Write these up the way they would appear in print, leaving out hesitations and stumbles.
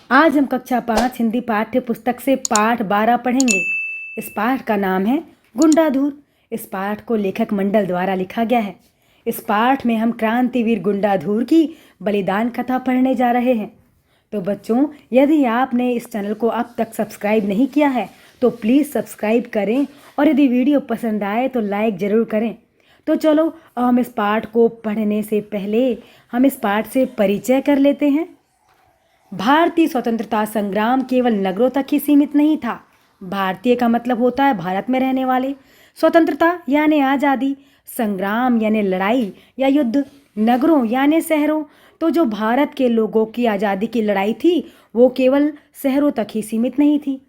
आज हम कक्षा 5 हिंदी पाठ्य पुस्तक से पाठ 12 पढ़ेंगे। इस पाठ का नाम है गुंडाधूर। इस पाठ को लेखक मंडल द्वारा लिखा गया है। इस पाठ में हम क्रांतिवीर गुंडाधूर की बलिदान कथा पढ़ने जा रहे हैं। तो बच्चों, यदि आपने इस चैनल को अब तक सब्सक्राइब नहीं किया है तो प्लीज़ सब्सक्राइब करें, और यदि वीडियो पसंद आए तो लाइक ज़रूर करें। तो चलो, हम इस पाठ को पढ़ने से पहले हम इस पाठ से परिचय कर लेते हैं। भारतीय स्वतंत्रता संग्राम केवल नगरों तक ही सीमित नहीं था। भारतीय का मतलब होता है भारत में रहने वाले। स्वतंत्रता यानी आज़ादी, संग्राम यानी लड़ाई या युद्ध, नगरों यानी शहरों। तो जो भारत के लोगों की आज़ादी की लड़ाई थी वो केवल शहरों तक ही सीमित नहीं थी।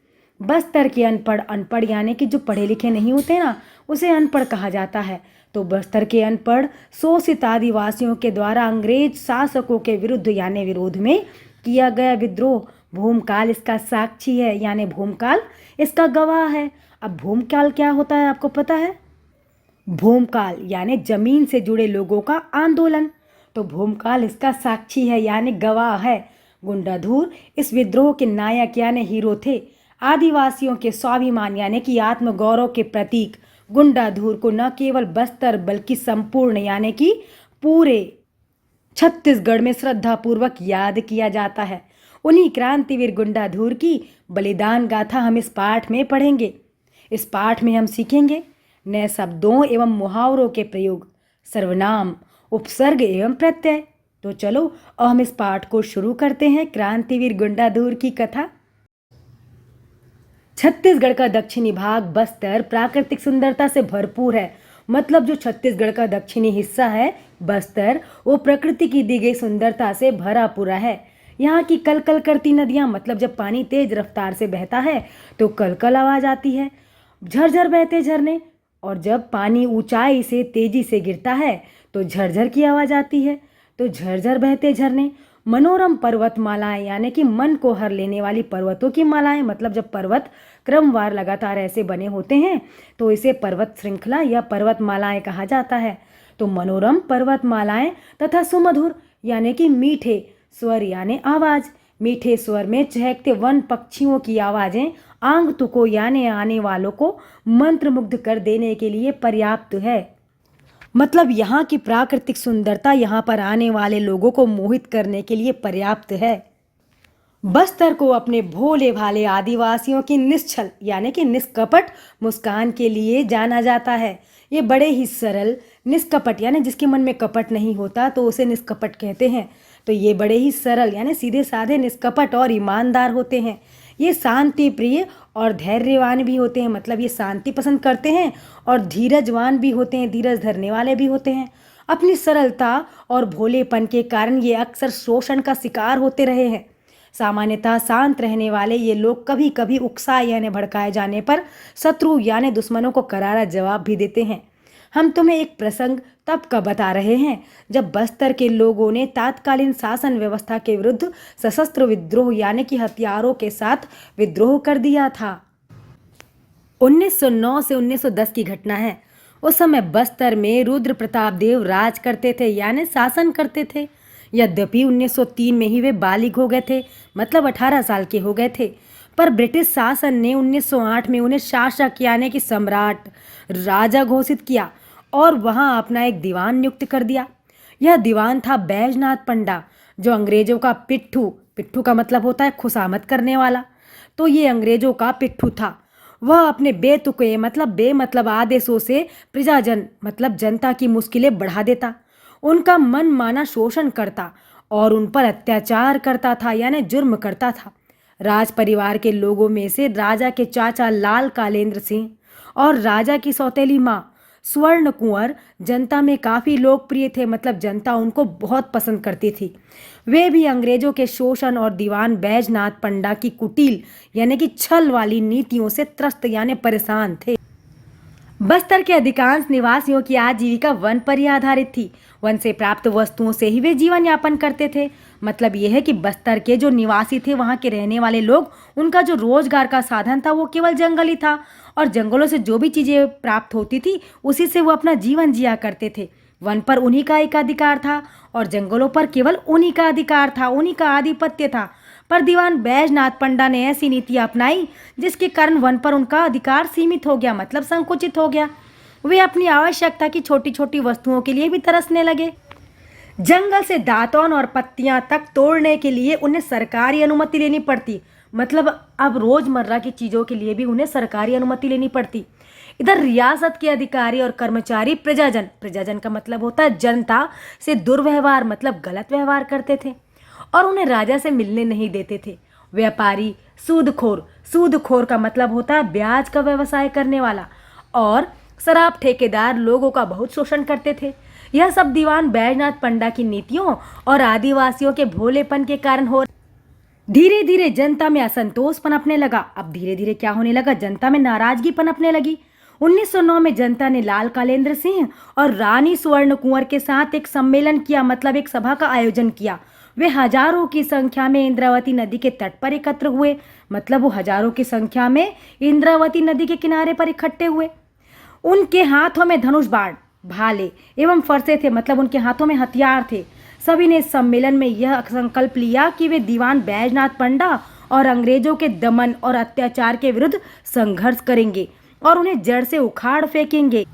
बस्तर के अनपढ़, अनपढ़ यानी कि जो पढ़े लिखे नहीं होते ना, उसे अनपढ़ कहा जाता है। तो बस्तर के अनपढ़ शोषित आदिवासियों के द्वारा अंग्रेज शासकों के विरुद्ध यानी विरोध में किया गया विद्रोह भूमकाल इसका साक्षी है, यानी भूमकाल इसका गवाह है। अब भूमकाल क्या होता है आपको पता है? भूमकाल यानी जमीन से जुड़े लोगों का आंदोलन। तो भूमकाल इसका साक्षी है यानी गवाह है। गुंडाधूर इस विद्रोह के नायक यानी हीरो थे। आदिवासियों के स्वाभिमान यानी कि आत्मगौरव के प्रतीक गुंडाधूर को न केवल बस्तर बल्कि संपूर्ण यानी कि पूरे छत्तीसगढ़ में श्रद्धापूर्वक याद किया जाता है। उन्हीं क्रांतिवीर गुंडाधूर की बलिदान गाथा हम इस पाठ में पढ़ेंगे। इस पाठ में हम सीखेंगे नए शब्दों एवं मुहावरों के प्रयोग, सर्वनाम, उपसर्ग एवं प्रत्यय। तो चलो, अब हम इस पाठ को शुरू करते हैं। क्रांतिवीर गुंडाधूर की कथा। छत्तीसगढ़ का दक्षिणी भाग बस्तर प्राकृतिक सुंदरता से भरपूर है। मतलब जो छत्तीसगढ़ का दक्षिणी हिस्सा है बस्तर, वो प्रकृति की दी गई सुंदरता से भरा पूरा है। यहाँ की कल कल करती नदियाँ, मतलब जब पानी तेज रफ्तार से बहता है तो कल कल आवाज आती है। झरझर बहते झरने, और जब पानी ऊंचाई से तेजी से गिरता है तो झरझर की आवाज आती है। तो झरझर बहते झरने। मनोरम पर्वतमालाएं यानी कि मन को हर लेने वाली पर्वतों की मालाएं, मतलब जब पर्वत क्रमवार लगातार ऐसे बने होते हैं तो इसे पर्वत श्रृंखला या पर्वतमालाएं कहा जाता है। तो मनोरम पर्वतमालाएं तथा सुमधुर यानी कि मीठे स्वर यानी आवाज। मीठे स्वर में चहकते वन पक्षियों की आवाजें आगंतुकों यानी आने वालों को मंत्रमुग्ध कर देने के लिए पर्याप्त है। मतलब यहाँ की प्राकृतिक सुंदरता यहाँ पर आने वाले लोगों को मोहित करने के लिए पर्याप्त है। बस्तर को अपने भोले भाले आदिवासियों की निश्छल यानी कि निष्कपट मुस्कान के लिए जाना जाता है। ये बड़े ही सरल, निष्कपट यानी जिसके मन में कपट नहीं होता तो उसे निष्कपट कहते हैं। तो ये बड़े ही सरल यानी सीधे साधे, निष्कपट और ईमानदार होते हैं। ये शांति प्रिय और धैर्यवान भी होते हैं, मतलब ये शांति पसंद करते हैं, और धीरजवान भी होते हैं, धीरज धरने वाले भी होते हैं। अपनी सरलता और भोलेपन के कारण ये अक्सर शोषण का शिकार होते रहे हैं। सामान्यतः शांत रहने वाले ये लोग कभी कभी उकसाए यानी भड़काए जाने पर शत्रु यानी दुश्मनों को करारा जवाब भी देते हैं। हम तुम्हें एक प्रसंग तब का बता रहे हैं जब बस्तर के लोगों ने तात्कालीन शासन व्यवस्था के विरुद्ध सशस्त्र विद्रोह यानी कि हथियारों के साथ विद्रोह कर दिया था। 1909 से 1910 की घटना है। उस समय बस्तर में रुद्र प्रताप देव राज करते थे यानी शासन करते थे। यद्यपि 1903 में ही वे बालिग हो गए थे, मतलब 18 साल के हो गए थे, पर ब्रिटिश शासन ने 1908 में उन्हें शासक यानी कि सम्राट, राजा घोषित किया और वहां अपना एक दीवान नियुक्त कर दिया। यह दीवान था बैजनाथ पंडा, जो अंग्रेजों का पिट्ठू, पिट्ठू का मतलब होता है खुशामद करने वाला, तो ये अंग्रेजों का पिट्ठू था। वह अपने बेतुके मतलब बेमतलब आदेशों से प्रजाजन मतलब जनता की मुश्किलें बढ़ा देता, उनका मन माना शोषण करता और उन पर अत्याचार करता था यानी जुर्म करता था। राज परिवार के लोगों में से राजा के चाचा लाल कालेंद्र सिंह और राजा की सौतेली माँ स्वर्ण कुंवर जनता में काफ़ी लोकप्रिय थे, मतलब जनता उनको बहुत पसंद करती थी। वे भी अंग्रेजों के शोषण और दीवान बैजनाथ पंडा की कुटिल यानी कि छल वाली नीतियों से त्रस्त यानी परेशान थे। बस्तर के अधिकांश निवासियों की आजीविका वन पर ही आधारित थी। वन से प्राप्त वस्तुओं से ही वे जीवन यापन करते थे। मतलब यह है कि बस्तर के जो निवासी थे, वहाँ के रहने वाले लोग, उनका जो रोजगार का साधन था वो केवल जंगल ही था, और जंगलों से जो भी चीज़ें प्राप्त होती थी उसी से वो अपना जीवन जिया करते थे। वन पर उन्हीं का एकाधिकार था और जंगलों पर केवल उन्हीं का अधिकार था, उन्हीं का आधिपत्य था। पर दीवान बैजनाथ पंडा ने ऐसी नीति अपनाई जिसके कारण वन पर उनका अधिकार सीमित हो गया, मतलब संकुचित हो गया। वे अपनी आवश्यकता की छोटी छोटी वस्तुओं के लिए भी तरसने लगे। जंगल से दातून और पत्तियां तक तोड़ने के लिए उन्हें सरकारी अनुमति लेनी पड़ती, मतलब अब रोजमर्रा की चीजों के लिए भी उन्हें सरकारी अनुमति लेनी पड़ती। इधर रियासत के अधिकारी और कर्मचारी प्रजाजन का मतलब होता है जनता से दुर्व्यवहार, मतलब गलत व्यवहार करते थे और उन्हें राजा से मिलने नहीं देते थे। व्यापारी सूदखोर का मतलब होता है ब्याज का व्यवसाय करने वाला, और शराब ठेकेदार लोगों का बहुत शोषण करते थे। यह सब दीवान बैजनाथ पंडा की नीतियों और आदिवासियों के भोलेपन के कारण हो। धीरे धीरे जनता में असंतोष पनपने लगा। अब धीरे धीरे क्या होने लगा, जनता में नाराजगी पनपने लगी। 1909 में जनता ने लाल कालेंद्र सिंह और रानी सुवर्ण कुंवर के साथ एक सम्मेलन किया, मतलब एक सभा का आयोजन किया। वे हजारों की संख्या में इंद्रावती नदी के तट पर एकत्र हुए, मतलब वो हजारों की संख्या में इंद्रावती नदी के किनारे पर इकट्ठे हुए। उनके हाथों में धनुष बाण, भाले एवं फरसे थे, मतलब उनके हाथों में हथियार थे। सभी ने इस सम्मेलन में यह संकल्प लिया कि वे दीवान बैजनाथ पंडा और अंग्रेजों के दमन और अत्याचार के विरुद्ध संघर्ष करेंगे और उन्हें जड़ से उखाड़ फेंकेंगे।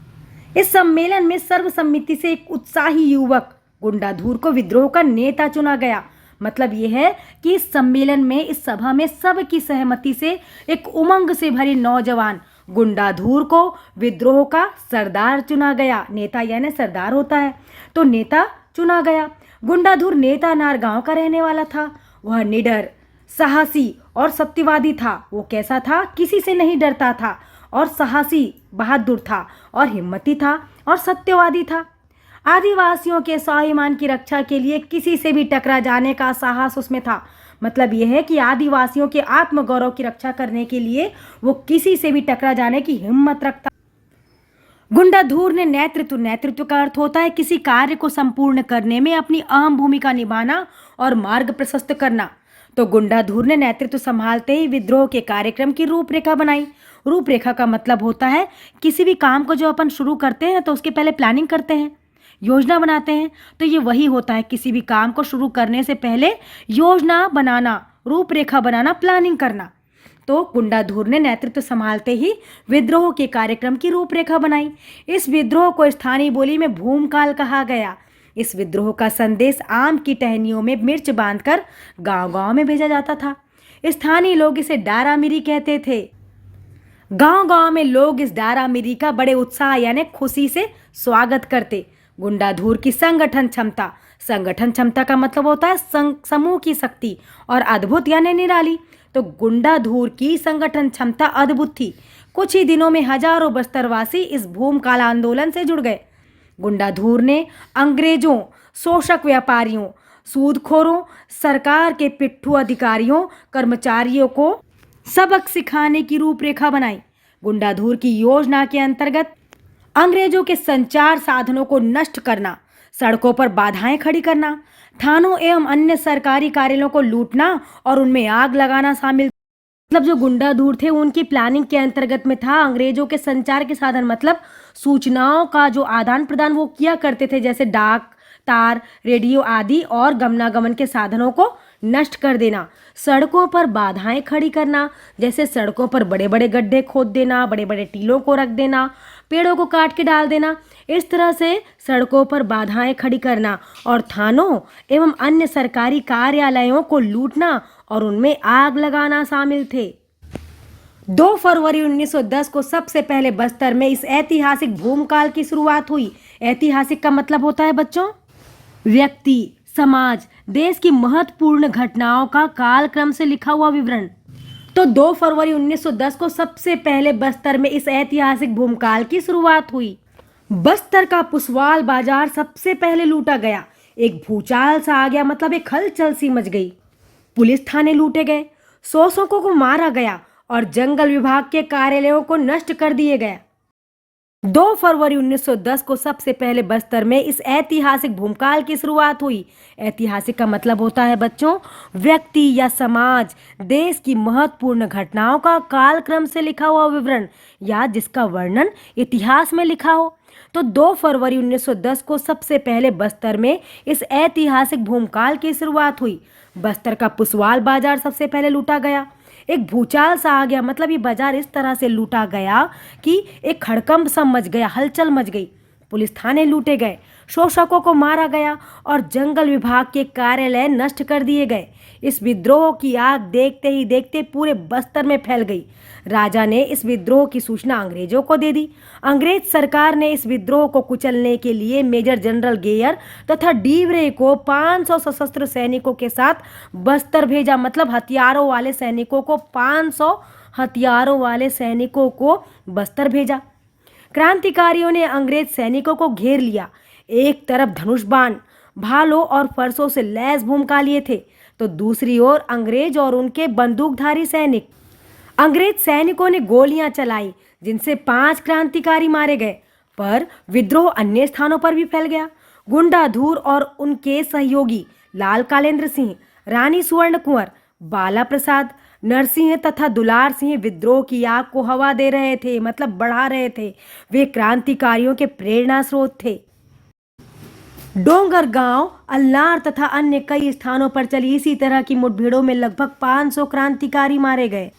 इस सम्मेलन में सर्वसम्मति से एक उत्साही युवक गुंडाधुर को विद्रोह का नेता चुना गया। मतलब यह है कि इस सम्मेलन में, इस सभा में सबकी सहमति से एक उमंग से भरी नौजवान गुंडाधुर को विद्रोह का सरदार चुना गया। नेता यानी सरदार होता है, तो नेता चुना गया। गुंडाधुर नेता नार गांव का रहने वाला था। वह निडर, साहसी और सत्यवादी था। वो कैसा था? किसी से नहीं डरता था और साहसी, बहादुर था और हिम्मती था और सत्यवादी था। आदिवासियों के स्वाभिमान की रक्षा के लिए किसी से भी टकरा जाने का साहस उसमें था। मतलब यह है कि आदिवासियों के आत्मगौरव की रक्षा करने के लिए वो किसी से भी टकरा जाने की हिम्मत रखता। गुंडाधुर ने नेतृत्व का अर्थ होता है किसी कार्य को संपूर्ण करने में अपनी अहम भूमिका निभाना और मार्ग प्रशस्त करना। तो गुंडाधुर ने नेतृत्व संभालते ही विद्रोह के कार्यक्रम की रूपरेखा बनाई। रूपरेखा का मतलब होता है किसी भी काम को जो अपन शुरू करते हैं तो उसके पहले प्लानिंग करते हैं, योजना बनाते हैं। तो ये वही होता है, किसी भी काम को शुरू करने से पहले योजना बनाना, रूपरेखा बनाना, प्लानिंग करना। तो गुंडाधुर ने नेतृत्व संभालते ही विद्रोह के कार्यक्रम की रूपरेखा बनाई। इस विद्रोह को स्थानीय बोली में भूमकाल कहा गया। इस विद्रोह का संदेश आम की टहनियों में मिर्च बांधकर गांव-गांव में भेजा जाता था। स्थानीय लोग इसे डारामिरी कहते थे। गांव-गांव में लोग इस डारामिरी का बड़े उत्साह यानी खुशी से स्वागत करते। गुंडाधुर की संगठन क्षमता का मतलब होता है समूह की शक्ति, और अद्भुत यानी निराली। तो गुंडाधुर की संगठन क्षमता अद्भुत थी। कुछ ही दिनों में हजारों बस्तरवासी इस भूमकाल आंदोलन से जुड़ गए। गुंडाधुर ने अंग्रेजों, शोषक व्यापारियों, सूदखोरों, सरकार के पिट्ठू अधिकारियों, कर्मचारियों को सबक सिखाने की रूपरेखा बनाई। गुंडाधुर की योजना के अंतर्गत अंग्रेजों के संचार साधनों को नष्ट करना, सड़कों पर बाधाएं खड़ी करना, थानों एवं अन्य सरकारी कार्यालयों को लूटना और उनमें आग लगाना शामिल। मतलब जो गुंडाधुर थे उनकी प्लानिंग के अंतर्गत में था अंग्रेजों के संचार के साधन, मतलब सूचनाओं का जो आदान प्रदान वो किया करते थे, जैसे डाक, तार, रेडियो आदि, और गमनागमन के साधनों को नष्ट कर देना। सड़कों पर बाधाएं खड़ी करना, जैसे सड़कों पर बड़े बड़े गड्ढे खोद देना, बड़े बड़े टीलों को रख देना, पेड़ों को काट के डाल देना। इस तरह से सड़कों पर बाधाएं खड़ी करना और थानों एवं अन्य सरकारी कार्यालयों को लूटना और उनमें आग लगाना शामिल थे। 2 फरवरी 1910 को सबसे पहले बस्तर में इस ऐतिहासिक भूमकाल की शुरुआत हुई। ऐतिहासिक का मतलब होता है बच्चों व्यक्ति, समाज, देश की महत्वपूर्ण घटनाओं का कालक्रम से लिखा हुआ विवरण। तो 2 फरवरी 1910 को सबसे पहले बस्तर में इस ऐतिहासिक भूमकाल की शुरुआत हुई। बस्तर का पुसवाल बाजार सबसे पहले लूटा गया। एक भूचाल सा आ गया, मतलब एक हलचल सी मच गई। पुलिस थाने लूटे गए, शोषकों को मारा गया और जंगल विभाग के कार्यालयों को नष्ट कर दिए गए। 2 फरवरी 1910 को सबसे पहले बस्तर में इस ऐतिहासिक भूमकाल की शुरुआत हुई। ऐतिहासिक का मतलब होता है बच्चों व्यक्ति या समाज, देश की महत्वपूर्ण घटनाओं का कालक्रम से लिखा हुआ विवरण या जिसका वर्णन इतिहास में लिखा हो। तो 2 फरवरी 1910 को सबसे पहले बस्तर में इस ऐतिहासिक भूमकाल की शुरुआत हुई। बस्तर का पुसवाल बाजार सबसे पहले लूटा गया। एक भूचाल सा आ गया, मतलब ये बाजार इस तरह से लूटा गया कि एक हड़कंप सा मच गया, हलचल मच गई। पुलिस थाने लूटे गए, शोषकों को मारा गया और जंगल विभाग के कार्यालय नष्ट कर दिए गए। इस विद्रोह की आग देखते ही देखते पूरे बस्तर में फैल गई। राजा ने इस विद्रोह की सूचना अंग्रेजों को दे दी। अंग्रेज सरकार ने इस विद्रोह को कुचलने के लिए मेजर जनरल गेयर तथा डीवरे को 500 सशस्त्र सैनिकों के साथ बस्तर भेजा, मतलब हथियारों वाले सैनिकों को 500 हथियारों वाले सैनिकों को बस्तर भेजा। क्रांतिकारियों ने अंग्रेज सैनिकों को घेर लिया। एक तरफ धनुष बाण, भालों और फरसों से लैस भूमिका लिए थे, तो दूसरी ओर अंग्रेज और उनके बंदूकधारी सैनिक। अंग्रेज सैनिकों ने गोलियां चलाई, जिनसे 5 क्रांतिकारी मारे गए, पर विद्रोह अन्य स्थानों पर भी फैल गया। गुंडाधुर और उनके सहयोगी लाल कालेंद्र सिंह, रानी सुवर्ण कुंवर, बाला प्रसाद, नरसिंह तथा दुलार सिंह विद्रोह की आग को हवा दे रहे थे, मतलब बढ़ा रहे थे। वे क्रांतिकारियों के प्रेरणा स्रोत थे। डोंगर गांव, अल्लार तथा अन्य कई स्थानों पर चली इसी तरह की मुठभेड़ों में लगभग 500 क्रांतिकारी मारे गए।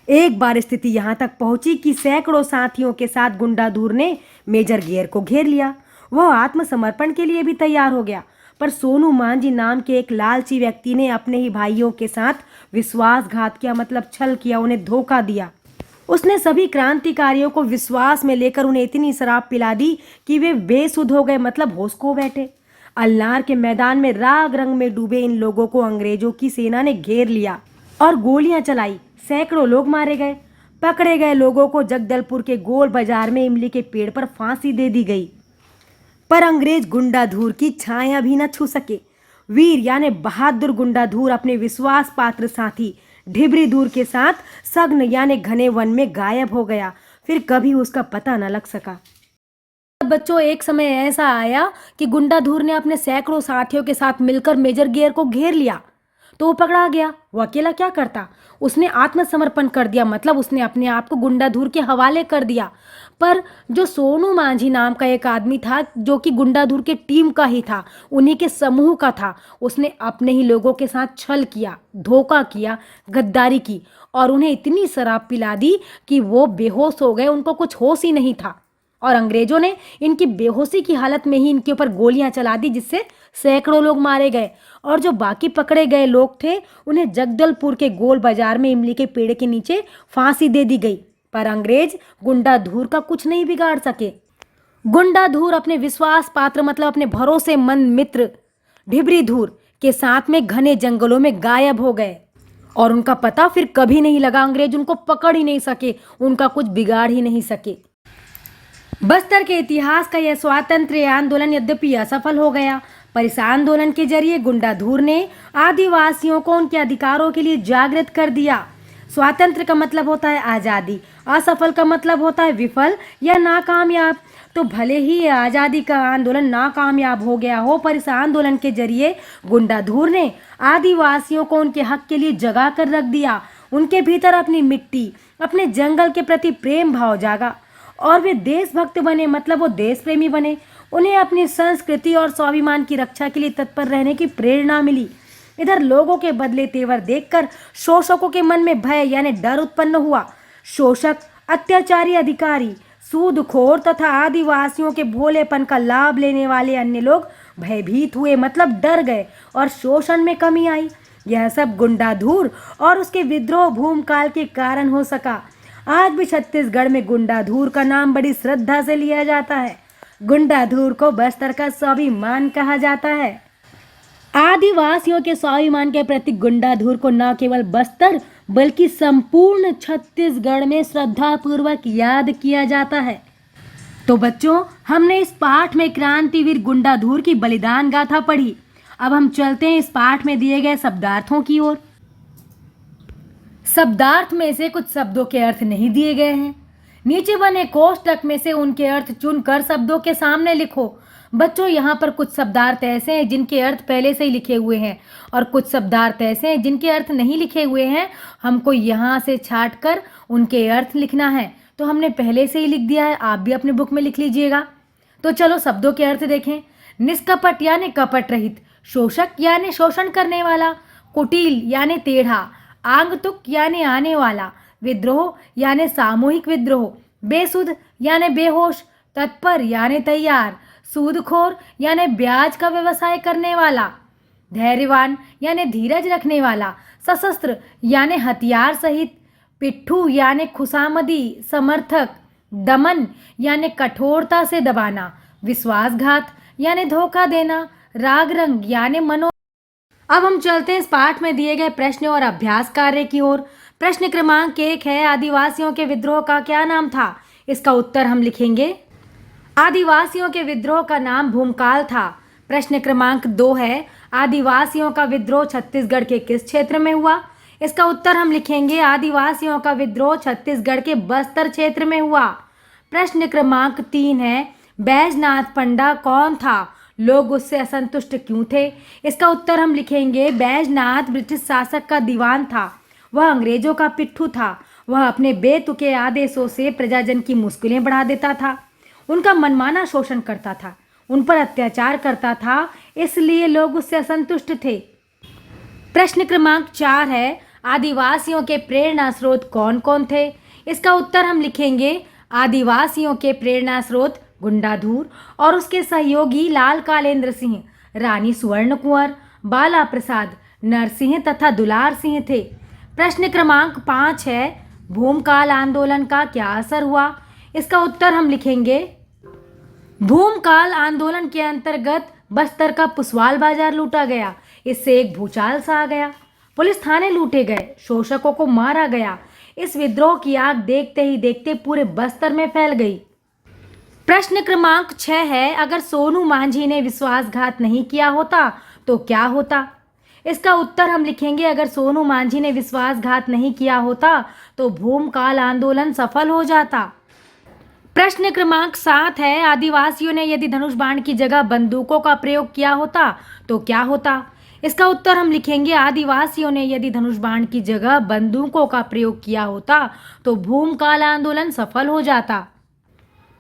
एक बार स्थिति यहां तक पहुंची कि सैकड़ों साथियों के साथ गुंडाधुर ने मेजर गेयर को घेर लिया। वह आत्मसमर्पण के लिए भी तैयार हो गया, पर सोनू मांझी नाम के एक लालची व्यक्ति ने अपने ही भाइयों के साथ विश्वासघात किया, मतलब छल किया, उन्हें धोखा दिया। उसने सभी क्रांतिकारियों को विश्वास में लेकर उन्हें इतनी शराब पिला दी कि वे बेसुध हो गए, मतलब होश खो बैठे। अल्लार के मैदान में राग रंग में डूबे इन लोगों को अंग्रेजों की सेना ने घेर लिया और गोलियां चलाई। सैकड़ों लोग मारे गए। पकड़े गए लोगों को जगदलपुर के गोल बाजार में इमली के पेड़ पर फांसी दे दी गई, पर अंग्रेज गुंडाधुर की छाया भी न छू सके। वीर यानी बहादुर गुंडाधुर अपने विश्वास पात्र साथी ढिबरीधुर के साथ सघन यानी घने वन में गायब हो गया। फिर कभी उसका पता न लग सका। बच्चों, एक समय ऐसा आया कि गुंडाधुर ने अपने सैकड़ों साथियों के साथ मिलकर मेजर गेयर को घेर लिया, तो वो पकड़ा गया। वो अकेला क्या करता, उसने आत्मसमर्पण कर दिया, मतलब उसने अपने आप को गुंडाधुर के हवाले कर दिया। पर जो सोनू मांझी नाम का एक आदमी था, जो कि गुंडाधुर के टीम का ही था, उन्हीं के समूह का था, उसने अपने ही लोगों के साथ छल किया, धोखा किया, गद्दारी की और उन्हें इतनी शराब पिला दी कि वो बेहोश हो गए, उनको कुछ होश ही नहीं था। और अंग्रेजों ने इनकी बेहोशी की हालत में ही इनके ऊपर गोलियां चला दी, जिससे सैकड़ों लोग मारे गए। और जो बाकी पकड़े गए लोग थे, उन्हें जगदलपुर के गोल बाजार में इमली के पेड़ के नीचे फांसी दे दी गई। पर अंग्रेज गुंडाधुर का कुछ नहीं बिगाड़ सके। गुंडाधुर अपने विश्वास पात्र, मतलब अपने भरोसेमंद मित्र ढिबरीधुर के साथ में घने जंगलों में गायब हो गए और उनका पता फिर कभी नहीं लगा। अंग्रेज उनको पकड़ ही नहीं सके, उनका कुछ बिगाड़ ही नहीं सके। बस्तर के इतिहास का यह स्वातंत्र्य आंदोलन यद्यपि असफल हो गया, पर इस आंदोलन के जरिए गुंडाधुर ने आदिवासियों को उनके अधिकारों के लिए जागृत कर दिया। स्वातंत्र्य का मतलब होता है आज़ादी, असफल का मतलब होता है विफल या नाकामयाब। तो भले ही ये आज़ादी का आंदोलन नाकामयाब हो गया हो, पर इस आंदोलन के जरिए गुंडाधुर ने आदिवासियों को उनके हक के लिए जगा कर रख दिया। उनके भीतर अपनी मिट्टी, अपने जंगल के प्रति प्रेम भाव जागा और वे देशभक्त बने, मतलब वो देश प्रेमी बने। उन्हें अपनी संस्कृति और स्वाभिमान की रक्षा के लिए तत्पर रहने की प्रेरणा मिली। इधर लोगों के बदले तेवर देखकर शोषकों के मन में भय यानी डर उत्पन्न हुआ। शोषक, अत्याचारी अधिकारी, सूदखोर तथा आदिवासियों के भोलेपन का लाभ लेने वाले अन्य लोग भयभीत हुए, मतलब डर गए और शोषण में कमी आई। यह सब गुंडाधुर और उसके विद्रोह भूमकाल के कारण हो सका। आज भी छत्तीसगढ़ में गुंडाधुर का नाम बड़ी श्रद्धा से लिया जाता है। गुंडाधुर को बस्तर का स्वाभिमान कहा जाता है। आदिवासियों के स्वाभिमान के प्रति गुंडाधुर को न केवल बस्तर बल्कि संपूर्ण छत्तीसगढ़ में श्रद्धापूर्वक याद किया जाता है। तो बच्चों, हमने इस पाठ में क्रांतिवीर गुंडाधुर की बलिदान गाथा पढ़ी। अब हम चलते हैं इस पाठ में दिए गए शब्दार्थों की ओर। शब्दार्थ में से कुछ शब्दों के अर्थ नहीं दिए गए हैं। नीचे बने कोष्टक में से उनके अर्थ चुनकर शब्दों के सामने लिखो। बच्चों, यहाँ पर कुछ शब्दार्थ ऐसे हैं जिनके अर्थ पहले से ही लिखे हुए हैं और कुछ शब्दार्थ ऐसे हैं जिनके अर्थ नहीं लिखे हुए हैं। हमको यहाँ से छाट कर उनके अर्थ लिखना है, तो हमने पहले से ही लिख दिया है, आप भी अपने बुक में लिख लीजिएगा। तो चलो शब्दों के अर्थ देखें। निष्कपट यानी कपट रहित, शोषक यानी शोषण करने वाला, कुटिल यानी टेढ़ा, आगंतुक यानी आने वाला, विद्रोह यानी सामूहिक विद्रोह, बेसुध यानी बेहोश, तत्पर यानी तैयार, सूदखोर यानी ब्याज का व्यवसाय करने वाला, धैर्यवान यानी धीरज रखने वाला, सशस्त्र यानी हथियार सहित, पिट्ठू यानी खुशामदी समर्थक, दमन यानी कठोरता से दबाना, विश्वासघात यानी धोखा देना, राग रंग यानी मनो। अब हम चलते हैं इस पाठ में दिए गए प्रश्न और अभ्यास कार्य की ओर। प्रश्न क्रमांक 1 है, आदिवासियों के विद्रोह का क्या नाम था? इसका उत्तर हम लिखेंगे, आदिवासियों के विद्रोह का नाम भूमकाल था। प्रश्न क्रमांक 2 है, आदिवासियों का विद्रोह छत्तीसगढ़ के किस क्षेत्र में हुआ? इसका उत्तर हम लिखेंगे, आदिवासियों का विद्रोह छत्तीसगढ़ के बस्तर क्षेत्र में हुआ। प्रश्न क्रमांक 3 है, बैजनाथ पंडा कौन था? लोग उससे असंतुष्ट क्यों थे? इसका उत्तर हम लिखेंगे, बैजनाथ ब्रिटिश शासक का दीवान था। वह अंग्रेजों का पिट्ठू था। वह अपने बेतुके आदेशों से प्रजाजन की मुश्किलें बढ़ा देता था, उनका मनमाना शोषण करता था, उन पर अत्याचार करता था, इसलिए लोग उससे असंतुष्ट थे। प्रश्न क्रमांक 4 है, आदिवासियों के प्रेरणा स्रोत कौन कौन थे? इसका उत्तर हम लिखेंगे, आदिवासियों के प्रेरणा स्रोत गुंडाधुर और उसके सहयोगी लाल कालेंद्र सिंह, रानी सुवर्ण कुंवर, बाला प्रसाद, नरसिंह तथा दुलार सिंह थे। प्रश्न क्रमांक 5 है, भूमकाल आंदोलन का क्या असर हुआ? इसका उत्तर हम लिखेंगे, भूमकाल आंदोलन के अंतर्गत बस्तर का पुसवाल बाजार लूटा गया। इससे एक भूचाल सा आ गया, पुलिस थाने लूटे गए, शोषकों को मारा गया। इस विद्रोह की आग देखते ही देखते पूरे बस्तर में फैल गई। प्रश्न क्रमांक 6 है, अगर सोनू मांझी ने विश्वासघात नहीं किया होता तो क्या होता? इसका उत्तर हम लिखेंगे, अगर सोनू मांझी ने विश्वासघात नहीं किया होता तो भूमकाल आंदोलन सफल हो जाता। प्रश्न क्रमांक 7 है, आदिवासियों ने यदि धनुष बाण की जगह बंदूकों का प्रयोग किया होता तो क्या होता? इसका उत्तर हम लिखेंगे, आदिवासियों ने यदि धनुष बाण की जगह बंदूकों का प्रयोग किया होता तो भूमकाल आंदोलन सफल हो जाता।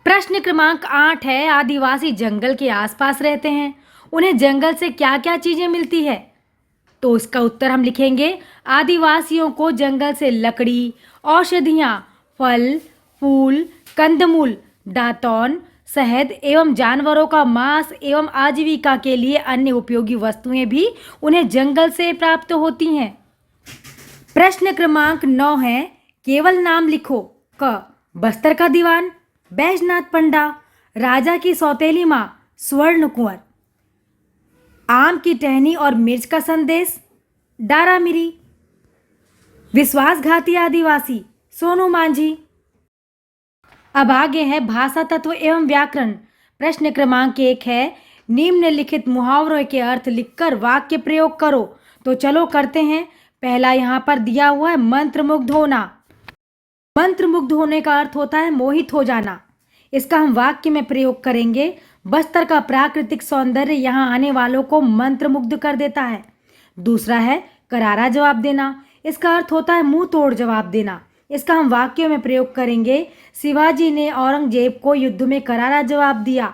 प्रश्न क्रमांक 8 है, आदिवासी जंगल के आसपास रहते हैं, उन्हें जंगल से क्या क्या चीजें मिलती है? तो इसका उत्तर हम लिखेंगे, आदिवासियों को जंगल से लकड़ी, औषधियाँ, फल, फूल, कंदमूल, दातौन, शहद एवं जानवरों का मांस एवं आजीविका के लिए अन्य उपयोगी वस्तुएं भी उन्हें जंगल से प्राप्त होती हैं। प्रश्न क्रमांक 9 है, केवल नाम लिखो। क, बस्तर का दीवान बैजनाथ पंडा, राजा की सौतेली माँ स्वर्ण कुंवर, आम की टहनी और मिर्च का संदेश डारा मिरी, विश्वासघाती आदिवासी सोनू मांझी। अब आगे है भाषा तत्व एवं व्याकरण। प्रश्न क्रमांक 1 है, निम्नलिखित मुहावरों के अर्थ लिखकर वाक्य प्रयोग करो। तो चलो करते हैं। पहला यहाँ पर दिया हुआ है मंत्रमुग्ध होना। मंत्रमुग्ध होने का अर्थ होता है मोहित हो जाना। इसका हम वाक्य में प्रयोग करेंगे, बस्तर का प्राकृतिक सौंदर्य यहाँ आने वालों को मंत्रमुग्ध कर देता है। दूसरा है करारा जवाब देना। इसका अर्थ होता है मुंह तोड़ जवाब देना। इसका हम वाक्यों में प्रयोग करेंगे, शिवाजी ने औरंगजेब को युद्ध में करारा जवाब दिया।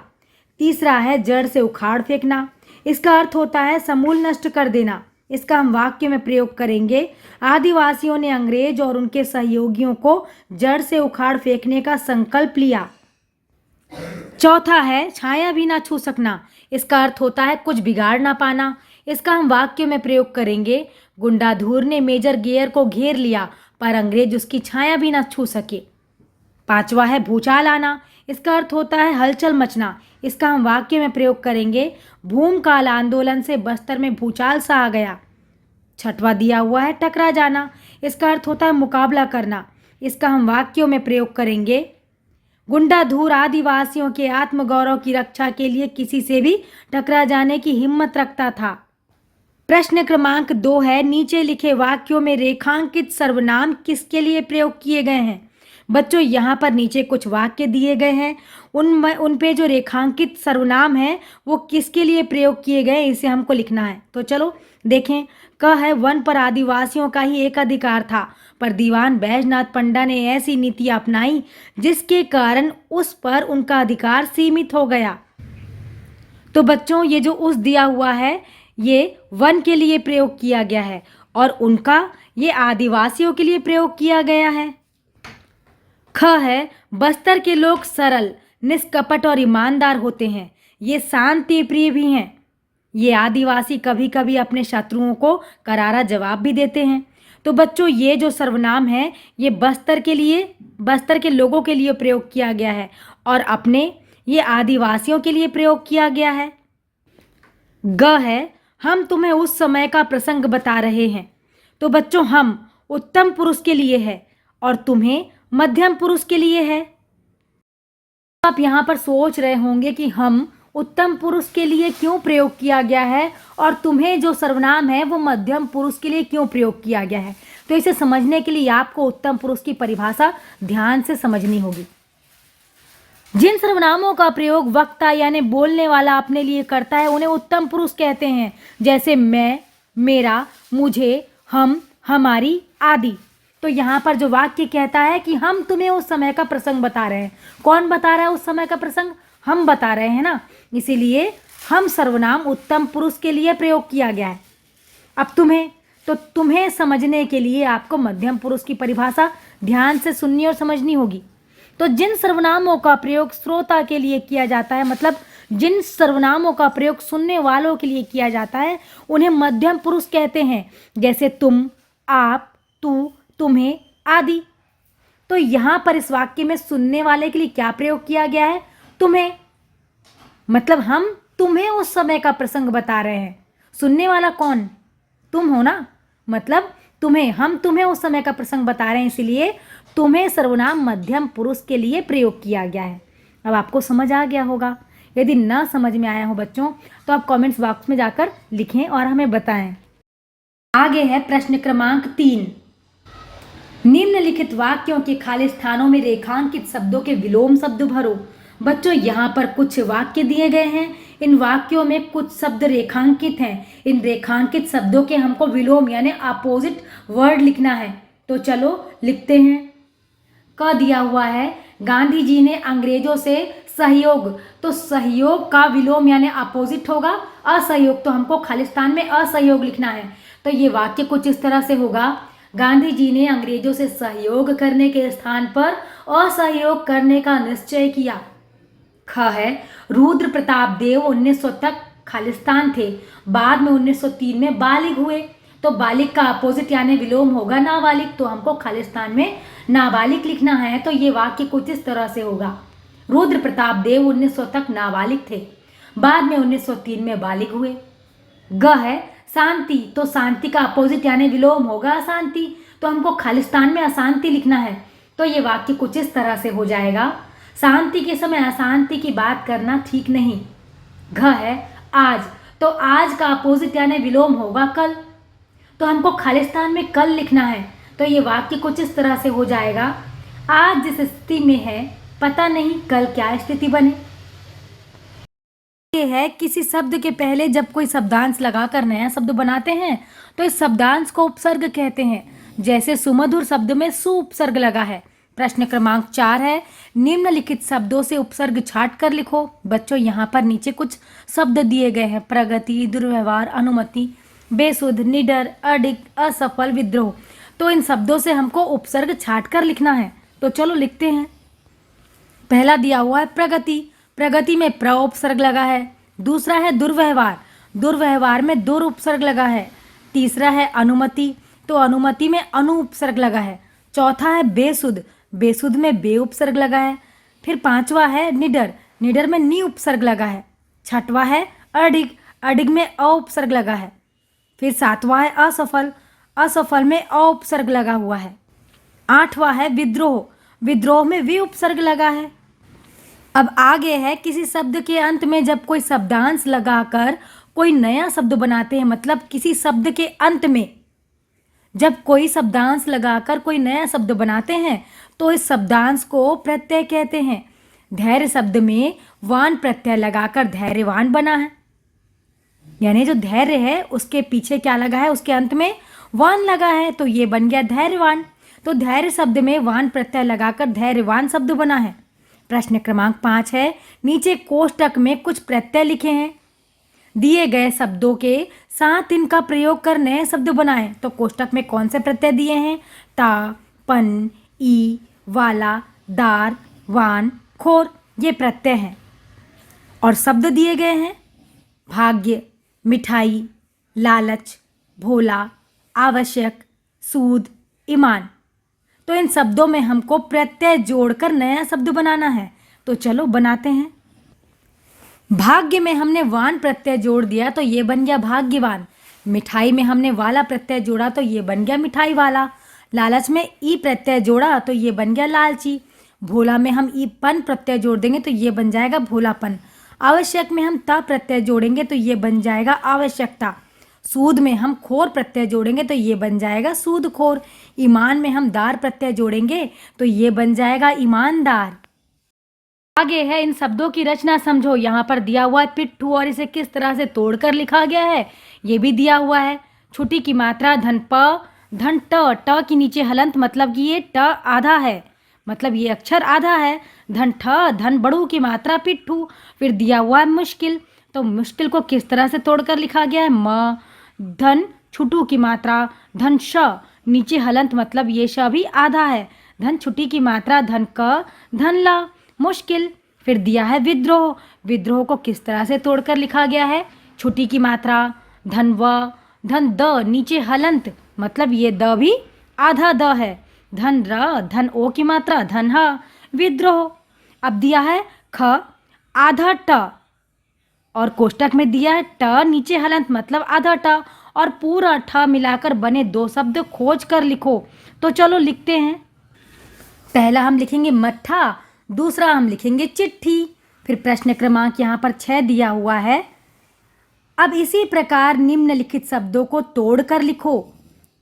तीसरा है जड़ से उखाड़ फेंकना। इसका अर्थ होता है समूल नष्ट कर देना। इसका हम वाक्य में प्रयोग करेंगे, आदिवासियों ने अंग्रेज और उनके सहयोगियों को जड़ से उखाड़ फेंकने का संकल्प लिया। चौथा है छाया भी ना छू सकना। इसका अर्थ होता है कुछ बिगाड़ ना पाना। इसका हम वाक्य में प्रयोग करेंगे, गुंडाधुर ने मेजर गेयर को घेर लिया पर अंग्रेज उसकी छाया भी ना छू सके। पांचवा है भूचाल आना। इसका अर्थ होता है हलचल मचना। इसका हम वाक्य में प्रयोग करेंगे, भूमकाल आंदोलन से बस्तर में भूचाल सा आ गया। छठवा दिया हुआ है टकरा जाना। इसका अर्थ होता है मुकाबला करना। इसका हम वाक्यों में प्रयोग करेंगे, गुंडाधुर आदिवासियों के आत्मगौरव की रक्षा के लिए किसी से भी टकरा जाने की हिम्मत रखता था। प्रश्न क्रमांक 2 है, नीचे लिखे वाक्यों में रेखांकित सर्वनाम किसके लिए प्रयोग किए गए हैं? बच्चों यहाँ पर नीचे कुछ वाक्य दिए गए हैं, उन पे जो रेखांकित सर्वनाम है वो किसके लिए प्रयोग किए गए इसे हमको लिखना है। तो चलो देखें। क है, वन पर आदिवासियों का ही एक अधिकार था, पर दीवान बैजनाथ पंडा ने ऐसी नीति अपनाई जिसके कारण उस पर उनका अधिकार सीमित हो गया। तो बच्चों ये जो उस दिया हुआ है ये वन के लिए प्रयोग किया गया है और उनका ये आदिवासियों के लिए प्रयोग किया गया है। ख है, बस्तर के लोग सरल, निष्कपट और ईमानदार होते हैं, ये शांति प्रिय भी हैं। ये आदिवासी कभी कभी अपने शत्रुओं को करारा जवाब भी देते हैं। तो बच्चों ये जो सर्वनाम है ये बस्तर के लोगों के लिए प्रयोग किया गया है और अपने ये आदिवासियों के लिए प्रयोग किया गया है। ग है, हम तुम्हें उस समय का प्रसंग बता रहे हैं। तो बच्चों हम उत्तम पुरुष के लिए है और तुम्हें मध्यम पुरुष के लिए है। आप यहाँ पर सोच रहे होंगे कि हम उत्तम पुरुष के लिए क्यों प्रयोग किया गया है और तुम्हें जो सर्वनाम है वो मध्यम पुरुष के लिए क्यों प्रयोग किया गया है। तो इसे समझने के लिए आपको उत्तम पुरुष की परिभाषा ध्यान से समझनी होगी। जिन सर्वनामों का प्रयोग वक्ता यानी बोलने वाला अपने लिए करता है उन्हें उत्तम पुरुष कहते हैं, जैसे मैं, मेरा, मुझे, हम, हमारी आदि। तो यहाँ पर जो वाक्य कहता है कि हम तुम्हें उस समय का प्रसंग बता रहे हैं। कौन बता रहा है उस समय का प्रसंग? हम बता रहे हैं ना, इसीलिए हम सर्वनाम उत्तम पुरुष के लिए प्रयोग किया गया है। अब तुम्हें समझने के लिए आपको मध्यम पुरुष की परिभाषा ध्यान से सुननी और समझनी होगी। तो जिन सर्वनामों का प्रयोग श्रोता के लिए किया जाता है, मतलब जिन सर्वनामों का प्रयोग सुनने वालों के लिए किया जाता है उन्हें मध्यम पुरुष कहते हैं, जैसे तुम, आप, तू, तुम्हें आदि। तो यहाँ पर इस वाक्य में सुनने वाले के लिए क्या प्रयोग किया गया है? तुम्हें, मतलब हम तुम्हें उस समय का प्रसंग बता रहे हैं। सुनने वाला कौन? तुम हो ना, मतलब हम तुम्हें उस समय का प्रसंग बता रहे हैं, इसलिए तुम्हें सर्वनाम मध्यम पुरुष के लिए प्रयोग किया गया है। अब आपको समझ आ गया होगा। यदि ना समझ में आया हो बच्चों तो आप कमेंट्स बॉक्स में जाकर लिखें और हमें बताएं। आगे है प्रश्न क्रमांक 3। निम्नलिखित वाक्यों के खाली स्थानों में रेखांकित शब्दों के विलोम शब्द भरो। बच्चों यहाँ पर कुछ वाक्य दिए गए हैं, इन वाक्यों में कुछ शब्द रेखांकित हैं। इन रेखांकित शब्दों के हमको विलोम यानी अपोजिट वर्ड लिखना है। तो चलो लिखते हैं। क दिया हुआ है, गांधी जी ने अंग्रेजों से सहयोग। तो सहयोग का विलोम यानी अपोजिट होगा असहयोग, तो हमको खालिस्तान में असहयोग लिखना है। तो ये वाक्य कुछ इस तरह से होगा, गांधी जी ने अंग्रेजों से सहयोग करने के स्थान पर असहयोग करने का निश्चय किया। ख है, रुद्र प्रताप देव 1900 तक खालिस्तान थे, बाद में 1903 में बालिग हुए। तो बालिग का अपोजिट यानी विलोम होगा नाबालिग, तो हमको खालिस्तान में नाबालिग लिखना है। तो ये वाक्य कुछ इस तरह से होगा, रुद्र प्रताप देव 1900 तक नाबालिग थे, बाद में 1903 में बालिग हुए। ग है, शांति। तो शांति का अपोजिट यानी विलोम होगा अशांति, तो हमको खालिस्तान में अशांति लिखना है। तो ये वाक्य कुछ इस तरह से हो जाएगा, शांति के समय अशांति की बात करना ठीक नहीं। घ है, आज। तो आज का अपोजिट यानी विलोम होगा कल, तो हमको खालिस्तान में कल लिखना है। तो ये वाक्य कुछ इस तरह से हो जाएगा, आज जिस स्थिति में है पता नहीं कल क्या स्थिति बने। ये है, किसी शब्द के पहले जब कोई शब्दांश लगाकर नया शब्द बनाते हैं तो इस शब्दांश को उपसर्ग कहते हैं, जैसे सुमधुर शब्द में सु उपसर्ग लगा है। प्रश्न क्रमांक 4 है, निम्नलिखित शब्दों से उपसर्ग छाट कर लिखो। बच्चों यहाँ पर नीचे कुछ शब्द दिए गए हैं, प्रगति, दुर्व्यवहार, अनुमति, बेसुध, निडर, अडिग, असफल, विद्रोह। तो इन शब्दों से हमको उपसर्ग छाट कर लिखना है। तो चलो लिखते हैं। पहला दिया हुआ है प्रगति, प्रगति में प्र उपसर्ग लगा है। दूसरा है दुर्व्यवहार, दुर्व्यवहार में दुर उपसर्ग लगा है। तीसरा है अनुमति, तो अनुमति में अनु उपसर्ग लगा है। चौथा है बेसुध, बेसुध में बे उपसर्ग लगा है। फिर पांचवा है निडर, निडर में नी उपसर्ग लगा है। छठवा है अडिग, अडिग में अ उपसर्ग लगा है। फिर सातवां है असफल, असफल में अ उपसर्ग लगा हुआ है। आठवां है विद्रोह, विद्रोह में वी उपसर्ग लगा है। अब आगे है, किसी शब्द के अंत में जब कोई शब्दांश लगाकर कोई नया शब्द बनाते हैं, मतलब किसी शब्द के अंत में जब कोई शब्दांश लगाकर कोई नया शब्द बनाते हैं तो इस शब्दांश को प्रत्यय कहते हैं। धैर्य शब्द में वान प्रत्यय लगाकर धैर्यवान बना है, यानी जो धैर्य है उसके पीछे क्या लगा है, उसके अंत में वान लगा है, तो ये बन गया धैर्यवान। तो धैर्य शब्द में वान प्रत्यय लगाकर धैर्यवान शब्द बना है। प्रश्न क्रमांक 5 है, नीचे कोष्टक में कुछ प्रत्यय लिखे हैं, दिए गए शब्दों के साथ इनका प्रयोग कर नए शब्द बनाएं। तो कोष्टक में कौन से प्रत्यय दिए हैं, ता, पन, ई, वाला, दार, वान, खोर, ये प्रत्यय हैं। और शब्द दिए गए हैं, भाग्य, मिठाई, लालच, भोला, आवश्यक, सूद, ईमान। तो इन शब्दों में हमको प्रत्यय जोड़कर नया शब्द बनाना है, तो चलो बनाते हैं। भाग्य में हमने वान प्रत्यय जोड़ दिया तो ये बन गया भाग्यवान। मिठाई में हमने वाला प्रत्यय जोड़ा तो ये बन गया मिठाई वाला। लालच में ई प्रत्यय जोड़ा तो ये बन गया लालची। भोला में हम ई पन प्रत्यय जोड़ देंगे तो ये बन जाएगा भोलापन। आवश्यक में हम ता प्रत्यय जोड़ेंगे तो ये बन जाएगा आवश्यकता। सूद में हम खोर प्रत्यय जोड़ेंगे तो ये बन जाएगा सूदखोर। ईमान में हम दार प्रत्यय जोड़ेंगे तो ये बन जाएगा ईमानदार। आगे है, इन शब्दों की रचना समझो। यहाँ पर दिया हुआ है पिट्ठू और इसे किस तरह से तोड़कर लिखा गया है ये भी दिया हुआ है। छुट्टी की मात्रा धन प, धन ट, ट की नीचे हलंत, मतलब कि ये ट आधा है, मतलब ये अक्षर आधा है। धन ठ, धन बड़ू की मात्रा पिट्ठू। फिर दिया हुआ है मुश्किल, तो मुश्किल को किस तरह से तोड़कर लिखा गया है, म, धन छुटू की मात्रा धन श, नीचे हलंत, मतलब ये श भी आधा है। धन छुट्टी की मात्रा धन क, धन ल, मुश्किल। फिर दिया है विद्रोह, विद्रोह को किस तरह से तोड़कर लिखा गया है, छुट्टी की मात्रा धन व, धन द, नीचे हलंत, मतलब ये द भी आधा द है। धन र, धन ओ की मात्रा धन ह, विद्रोह। अब दिया है ख, आधा ट, और कोष्टक में दिया है ट, नीचे हलंत, मतलब आधा ट, और पूरा ठ मिलाकर बने दो शब्द खोज कर लिखो। तो चलो लिखते हैं। पहला हम लिखेंगे मट्ठा, दूसरा हम लिखेंगे चिट्ठी। फिर प्रश्न क्रमांक यहाँ पर 6 दिया हुआ है। अब इसी प्रकार निम्नलिखित शब्दों को तोड़कर लिखो।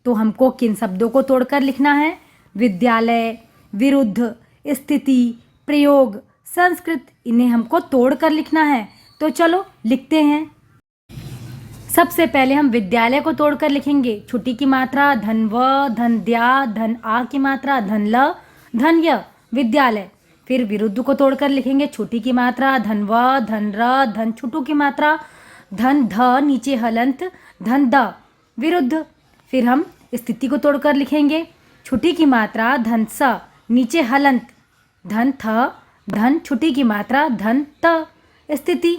तो हमको किन शब्दों को तोड़कर लिखना है, विद्यालय, विरुद्ध, स्थिति, प्रयोग, संस्कृत, इन्हें हमको तोड़कर लिखना है। तो चलो लिखते हैं। सबसे पहले हम विद्यालय को तोड़कर लिखेंगे। छुट्टी की मात्रा धन व, धन द्या, धन आ की मात्रा धन ल, धन य, विद्यालय। फिर विरुद्ध को तोड़कर लिखेंगे। छुट्टी की मात्रा धन व, धन र, धन छुटू की मात्रा धन ध, नीचे हलंत, धन द, विरुद्ध। फिर हम स्थिति को तोड़कर लिखेंगे। छुट्टी की मात्रा धन स, नीचे हलंत, धन थ, धन छुट्टी की मात्रा धन त, स्थिति।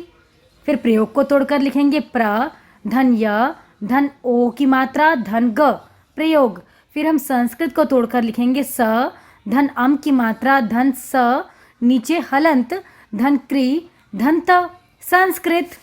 फिर प्रयोग को तोड़कर लिखेंगे। प्र, धन य, धन ओ की मात्रा धन ग, प्रयोग। फिर हम संस्कृत को तोड़कर लिखेंगे। स, धन अम की मात्रा धन स, नीचे हलंत, धन क्री, धन त, संस्कृत।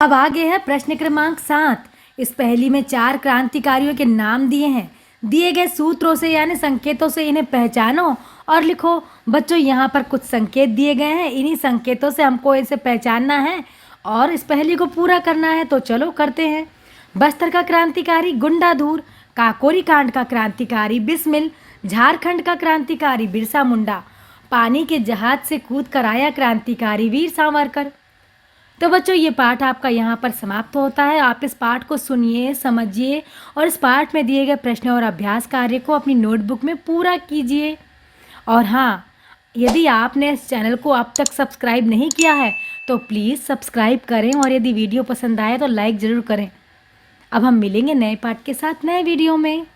अब आगे है प्रश्न क्रमांक 7। इस पहेली में 4 क्रांतिकारियों के नाम दिए हैं। दिए गए सूत्रों से यानी संकेतों से इन्हें पहचानो और लिखो। बच्चों यहाँ पर कुछ संकेत दिए गए हैं, इन्हीं संकेतों से हमको इसे पहचानना है और इस पहेली को पूरा करना है। तो चलो करते हैं। बस्तर का क्रांतिकारी गुंडाधुर, काकोरी कांड का क्रांतिकारी बिस्मिल, झारखंड का क्रांतिकारी बिरसा मुंडा, पानी के जहाज से कूद कर आया क्रांतिकारी वीर सावरकर। तो बच्चों ये पाठ आपका यहाँ पर समाप्त होता है। आप इस पाठ को सुनिए, समझिए और इस पाठ में दिए गए प्रश्न और अभ्यास कार्य को अपनी नोटबुक में पूरा कीजिए। और हाँ, यदि आपने इस चैनल को अब तक सब्सक्राइब नहीं किया है तो प्लीज़ सब्सक्राइब करें और यदि वीडियो पसंद आए तो लाइक ज़रूर करें। अब हम मिलेंगे नए पाठ के साथ नए वीडियो में।